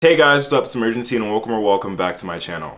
Hey guys, what's up? It's imuRgency and welcome back to my channel.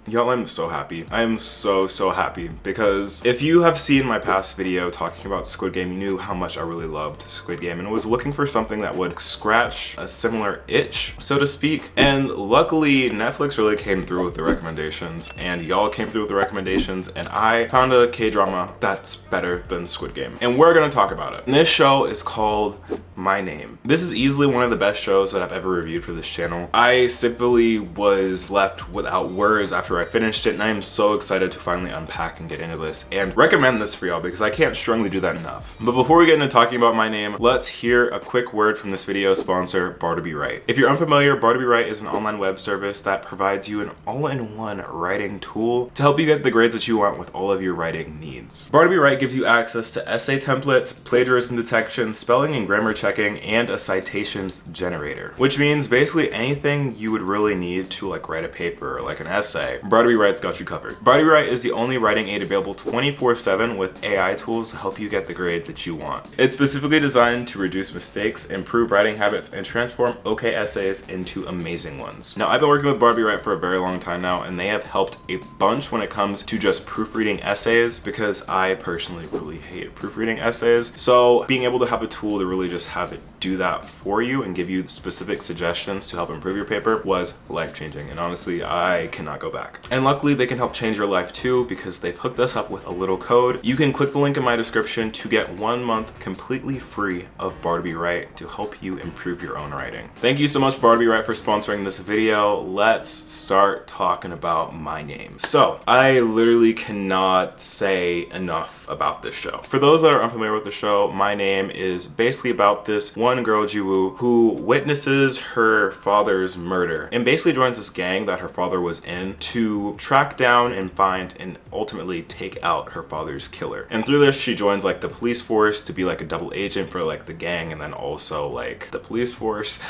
Y'all, I'm so happy. I am so happy because if you have seen my past video talking about Squid Game, you knew how much I really loved Squid Game and was looking for something that would scratch a similar itch, so to speak. And luckily, Netflix really came through with the recommendations, and y'all came through with the recommendations, and I found a K-drama that's better than Squid Game. And we're gonna talk about it. And this show is called My Name. This is easily one of the best shows that I've ever reviewed for this channel. I simply was left without words after I finished it, and I am so excited to finally unpack and get into this and recommend this for y'all because I can't strongly do that enough. But before we get into talking about My Name, let's hear a quick word from this video sponsor, bartleby. If you're unfamiliar, bartleby is an online web service that provides you an all-in-one writing tool to help you get the grades that you want with all of your writing needs. bartleby gives you access to essay templates, plagiarism detection, spelling and grammar checking, and a citations generator, which means basically anything you would really need to like write a paper or like an essay, bartleby's got you covered. bartleby is the only writing aid available 24/7 with AI tools to help you get the grade that you want. It's specifically designed to reduce mistakes, improve writing habits, and transform okay essays into amazing ones. Now, I've been working with bartleby for a very long time now, and they have helped a bunch when it comes to just proofreading essays because I personally really hate proofreading essays. So being able to have a tool to really just have it do that for you and give you specific suggestions to help improve your paper was life-changing, and honestly, I cannot go back. And luckily, they can help change your life too because they've hooked us up with a little code. You can click the link in my description to get 1 month completely free of bartleby to help you improve your own writing. Thank you so much, bartleby, for sponsoring this video. Let's start talking about My Name. So, I literally cannot say enough about this show. For those that are unfamiliar with the show, My Name is basically about this one girl, jiwoo, who witnesses her father's murder and basically joins this gang that her father was in to track down and find and ultimately take out her father's killer. And through this, she joins like the police force to be like a double agent for like the gang and then also like the police force.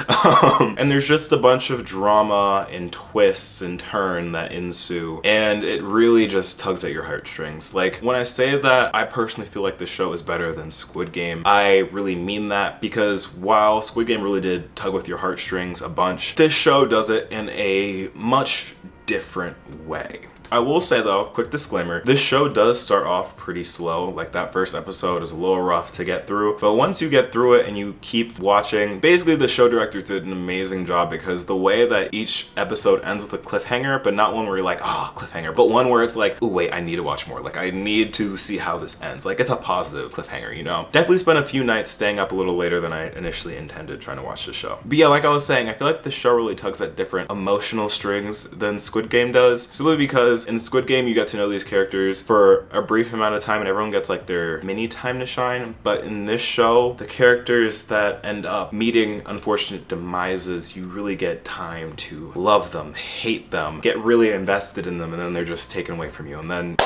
And there's just a bunch of drama and twists and turn that ensue, and it really just tugs at your heartstrings. Like, when I say that I personally feel like the show is better than Squid Game, I really mean that because while Squid Game really did tug with your heartstrings a bunch, this show does it in a much different way. I will say though, quick disclaimer, this show does start off pretty slow. Like, that first episode is a little rough to get through, but once you get through it and you keep watching, basically the show director did an amazing job because the way that each episode ends with a cliffhanger, but not one where you're like, ah, oh, cliffhanger, but one where it's like, oh wait, I need to watch more. Like, I need to see how this ends. Like, it's a positive cliffhanger, you know? Definitely spent a few nights staying up a little later than I initially intended trying to watch the show. But yeah, like I was saying, I feel like the show really tugs at different emotional strings than Squid Game does, simply because in Squid Game, you get to know these characters for a brief amount of time and everyone gets like their mini time to shine. But in this show, the characters that end up meeting unfortunate demises, you really get time to love them, hate them, get really invested in them, and then they're just taken away from you. And then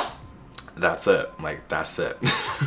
that's it. Like, that's it.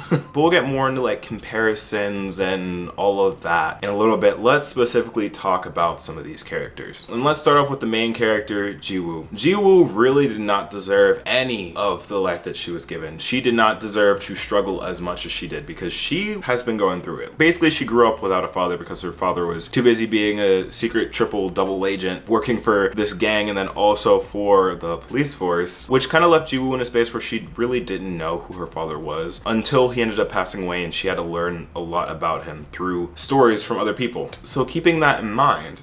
But we'll get more into like comparisons and all of that in a little bit. Let's specifically talk about some of these characters. And let's start off with the main character, jiwoo. Jiwoo really did not deserve any of the life that she was given. She did not deserve to struggle as much as she did because she has been going through it. Basically, she grew up without a father because her father was too busy being a secret triple double agent working for this gang and then also for the police force, which kind of left jiwoo in a space where she really didn't know who her father was until he ended up passing away, and she had to learn a lot about him through stories from other people. So keeping that in mind,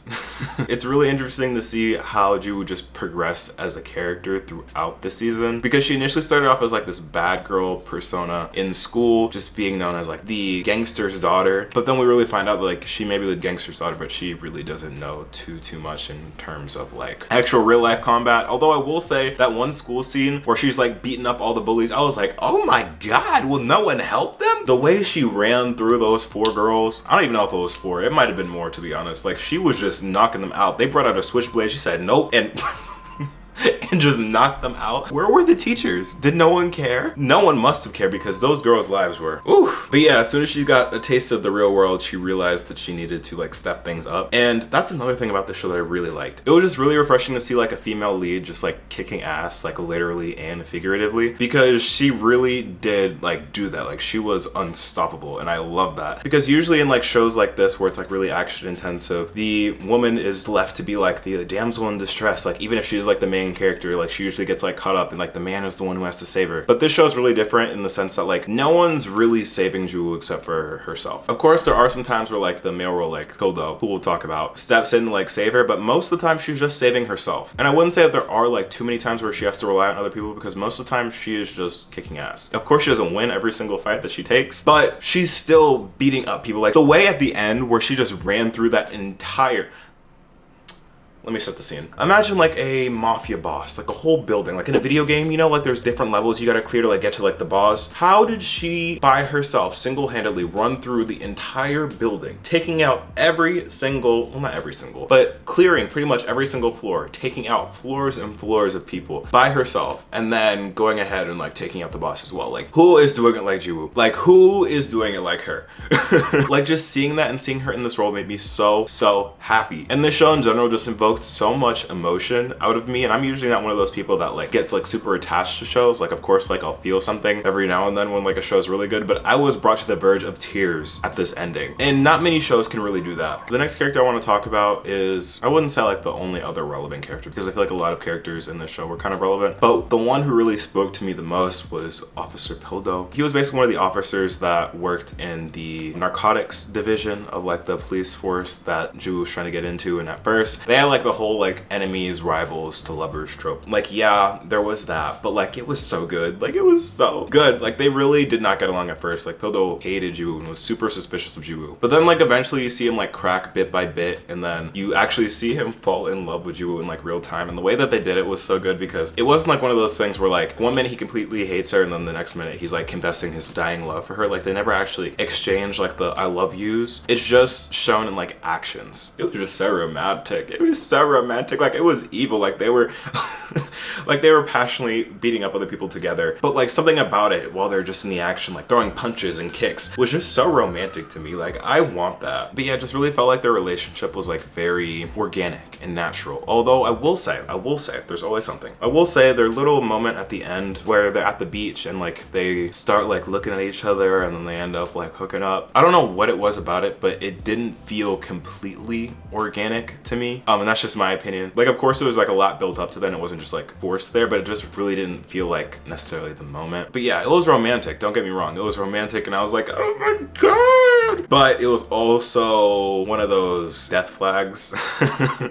it's really interesting to see how jiwoo just progressed as a character throughout the season, because she initially started off as like this bad girl persona in school, just being known as like the gangster's daughter, but then we really find out that like she may be the gangster's daughter, but she really doesn't know too much in terms of like actual real life combat. Although I will say that one school scene where she's like beating up all the bullies, I was like, oh my god, will no one help them? The way she ran through those 4 girls, I don't even know if it was 4, it might have been more, to be honest. Like, she was just knocking them out. They brought out a switchblade, she said nope, and and just knock them out. Where were the teachers? Did no one care? No one must have cared because those girls' lives were oof. But yeah, as soon as she got a taste of the real world, she realized that she needed to like step things up. And that's another thing about the show that I really liked. It was just really refreshing to see like a female lead just like kicking ass, like literally and figuratively, because she really did like do that. Like she was unstoppable, and I love that, because usually in like shows like this where it's like really action intensive, the woman is left to be like the damsel in distress. Like even if she is like the main character, like she usually gets like caught up and like the man is the one who has to save her. But this show is really different in the sense that like no one's really saving jiwoo except for herself. Of course there are some times where like the male role, like pildo, who we'll talk about, steps in to like save her, but most of the time she's just saving herself. And I wouldn't say that there are like too many times where she has to rely on other people, because most of the time she is just kicking ass. Of course she doesn't win every single fight that she takes, but she's still beating up people. Like the way at the end where she just ran through that entire... Let me set the scene. Imagine like a mafia boss, like a whole building, like in a video game, you know, like there's different levels you gotta clear to like get to like the boss. How did she by herself single-handedly run through the entire building, taking out every single, well not every single, but clearing pretty much every single floor, taking out floors and floors of people by herself, and then going ahead and like taking out the boss as well? Like who is doing it like jiwoo? Like who is doing it like her? Like just seeing that and seeing her in this role made me so happy. And this show in general just invoked so much emotion out of me, and I'm usually not one of those people that like gets like super attached to shows. Like of course like I'll feel something every now and then when like a show is really good, but I was brought to the verge of tears at this ending, and not many shows can really do that. The next character I want to talk about is, I wouldn't say like the only other relevant character, because I feel like a lot of characters in this show were kind of relevant, but the one who really spoke to me the most was Officer Pildo. He was basically one of the officers that worked in the narcotics division of like the police force that jiwoo was trying to get into, and at first they had like the whole like enemies, rivals to lovers trope. Like yeah, there was that, but like it was so good. Like it was so good. Like they really did not get along at first. Like Pildo hated jiwoo and was super suspicious of jiwoo, but then like eventually you see him like crack bit by bit, and then you actually see him fall in love with jiwoo in like real time. And the way that they did it was so good, because it wasn't like one of those things where like one minute he completely hates her and then the next minute he's like confessing his dying love for her. Like they never actually exchange like the I love yous. It's just shown in like actions. It was just so romantic. It was so romantic. Like it was evil. Like they were like they were passionately beating up other people together, but like something about it while they're just in the action, like throwing punches and kicks, was just so romantic to me. Like I want that. But yeah, it just really felt like their relationship was like very organic and natural. Although I will say there's always something. I will say their little moment at the end where they're at the beach and like they start like looking at each other and then they end up like hooking up. I don't know what it was about it, but it didn't feel completely organic to me. And that's just my opinion. Like of course it was like a lot built up to then, it wasn't just like forced there, but it just really didn't feel like necessarily the moment. But yeah, it was romantic, don't get me wrong, it was romantic, and I was like, oh my god, but it was also one of those death flags.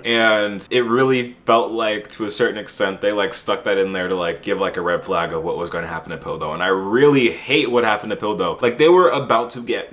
And it really felt like to a certain extent they like stuck that in there to like give like a red flag of what was going to happen to Pildo, and I really hate what happened to Pildo. Like they weren't about to get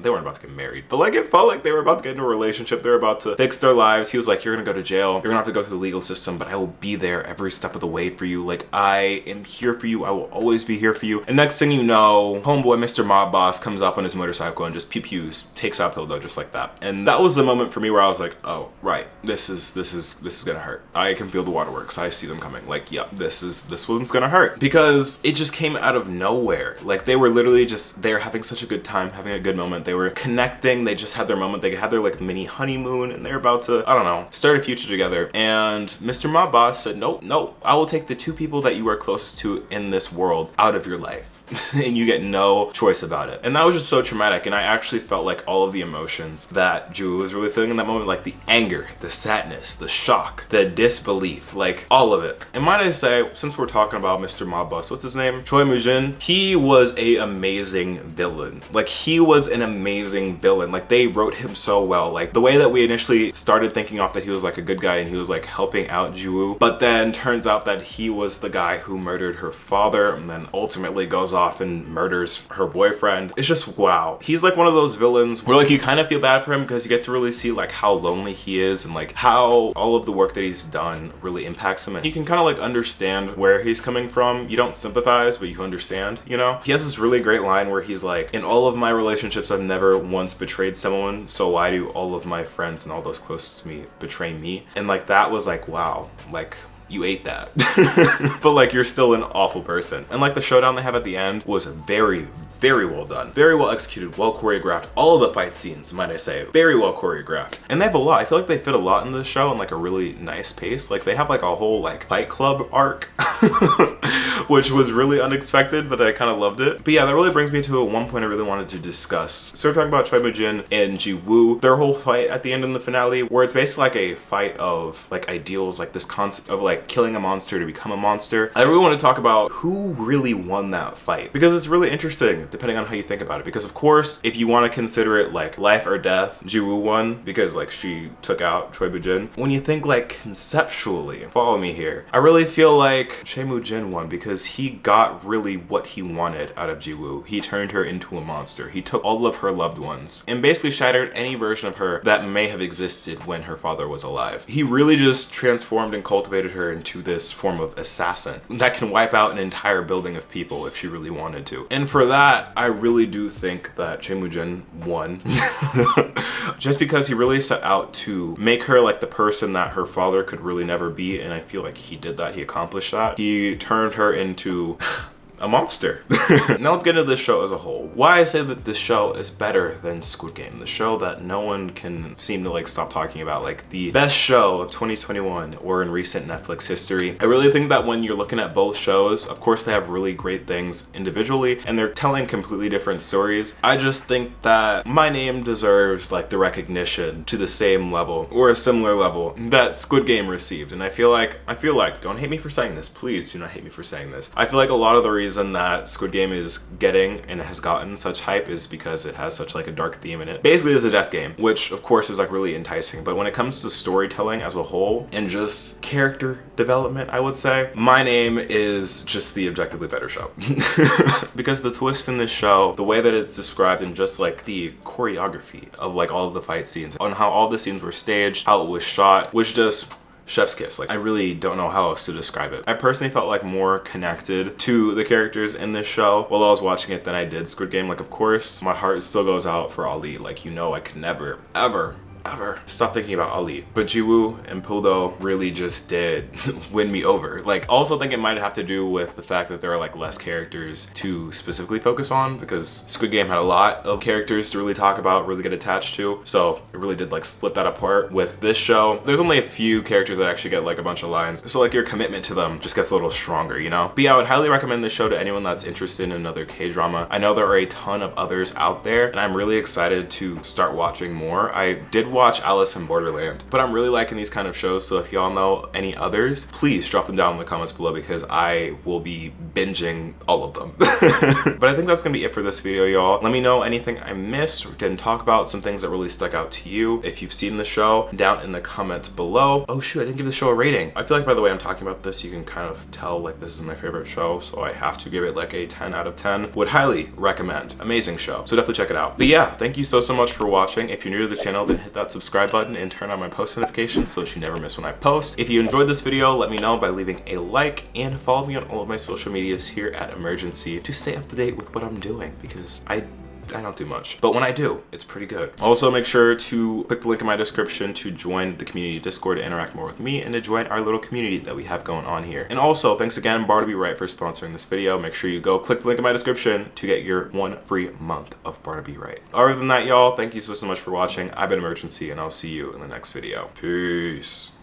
married, but like it felt like they were about to get into a relationship, they were about to fix their lives. He was like, you're gonna go to jail, you're gonna have to go through the legal system, but I will be there every step of the way for you. Like I am here for you, I will always be here for you. And next thing you know, homeboy Mr. Mob Boss comes up on his motorcycle and just pew-pews, takes out Pildo just like that. And that was the moment for me where I was like, oh right, this is gonna hurt. I can feel the waterworks, I see them coming. Like yeah, this one's gonna hurt, because it just came out of nowhere. Like they were literally just there having such a good time, having a good moment, they were connecting, they just had their moment, they had their like mini honeymoon, and they're about to, I don't know, start a future together. And Mr. Mob Boss said, nope, I will take the two people that you are closest to in this world out of your life. And you get no choice about it. And that was just so traumatic, and I actually felt like all of the emotions that jiwoo was really feeling in that moment, like the anger, the sadness, the shock, the disbelief, like all of it. And might I say, since we're talking about Mr. Mob Boss, what's his name? Choi Mujin. He was a amazing villain. Like he was an amazing villain. Like they wrote him so well. Like the way that we initially started thinking off that he was like a good guy and he was like helping out jiwoo, but then turns out that he was the guy who murdered her father and then ultimately goes off and murders her boyfriend. It's just wow. He's like one of those villains where like you kind of feel bad for him, because you get to really see like how lonely he is and like how all of the work that he's done really impacts him, and you can kind of like understand where he's coming from. You don't sympathize, but you understand, you know? He has this really great line where he's like, in all of my relationships I've never once betrayed someone, so why do all of my friends and all those closest to me betray me? And like that was like wow, like you ate that. But like, you're still an awful person. And like, the showdown they have at the end was very, very well done, very well executed, well choreographed. All of the fight scenes, might I say, very well choreographed. And they have a lot. I feel like they fit a lot in this show in like a really nice pace. Like, they have like a whole like Fight Club arc, which was really unexpected, but I kind of loved it. But yeah, that really brings me to one point I really wanted to discuss. So we're talking about Choi Mujin and jiwoo, their whole fight at the end in the finale, where it's basically like a fight of like ideals, like this concept of like killing a monster to become a monster. I really want to talk about who really won that fight, because it's really interesting depending on how you think about it. Because of course, if you want to consider it like life or death, jiwoo won because like she took out Choi Mujin. When you think like conceptually, follow me here, I really feel like Choi Mujin won because he got really what he wanted out of jiwoo. He turned her into a monster. He took all of her loved ones and basically shattered any version of her that may have existed when her father was alive. He really just transformed and cultivated her into this form of assassin that can wipe out an entire building of people if she really wanted to. And for that, I really do think that Choi Mujin won. Just because he really set out to make her like the person that her father could really never be, and I feel like he did that. He accomplished that. He turned her into a monster. Now let's get into this show as a whole. Why I say that this show is better than Squid Game, the show that no one can seem to like stop talking about, like the best show of 2021 or in recent Netflix history. I really think that when you're looking at both shows, of course they have really great things individually and they're telling completely different stories. I just think that My Name deserves like the recognition to the same level or a similar level that Squid Game received. And I feel like, don't hate me for saying this, please do not hate me for saying this. I feel like a lot of the reason that Squid Game is getting and has gotten such hype is because it has such like a dark theme in it. Basically, it's a death game, which of course is like really enticing. But when it comes to storytelling as a whole and just character development, I would say My Name is just the objectively better show. Because the twist in this show, the way that it's described, and just like the choreography of like all of the fight scenes, on how all the scenes were staged, how it was shot, was just chef's kiss. Like, I really don't know how else to describe it. I personally felt like more connected to the characters in this show while I was watching it than I did Squid Game. Like, of course, my heart still goes out for Ali. Like, you know, I could never, ever stop thinking about Ali. But jiwoo and pildo really just did win me over. Like, I also think it might have to do with the fact that there are like less characters to specifically focus on, because Squid Game had a lot of characters to really talk about, really get attached to. So it really did like split that apart. With this show, there's only a few characters that actually get like a bunch of lines. So like your commitment to them just gets a little stronger, you know? But yeah, I would highly recommend this show to anyone that's interested in another K-drama. I know there are a ton of others out there and I'm really excited to start watching more. I did watch Alice in Borderland, but I'm really liking these kind of shows, so if y'all know any others, please drop them down in the comments below because I will be binging all of them. But I think that's gonna be it for this video, y'all. Let me know anything I missed or didn't talk about, some things that really stuck out to you. If you've seen the show, down in the comments below. Oh shoot, I didn't give the show a rating. I feel like by the way I'm talking about this, you can kind of tell like this is my favorite show, so I have to give it like a 10 out of 10. Would highly recommend. Amazing show, so definitely check it out. But yeah, thank you so much for watching. If you're new to the channel, then hit that subscribe button and turn on my post notifications so that you never miss when I post. If you enjoyed this video, let me know by leaving a like and follow me on all of my social medias here at imuRgency to stay up to date with what I'm doing, because I don't do much, but when I do, it's pretty good. Also, make sure to click the link in my description to join the community Discord to interact more with me and to join our little community that we have going on here. And also, thanks again, Bartleby for sponsoring this video. Make sure you go click the link in my description to get your 1 free month of Bartleby. Other than that, y'all, thank you so much for watching. I've been imuRgency, and I'll see you in the next video. Peace.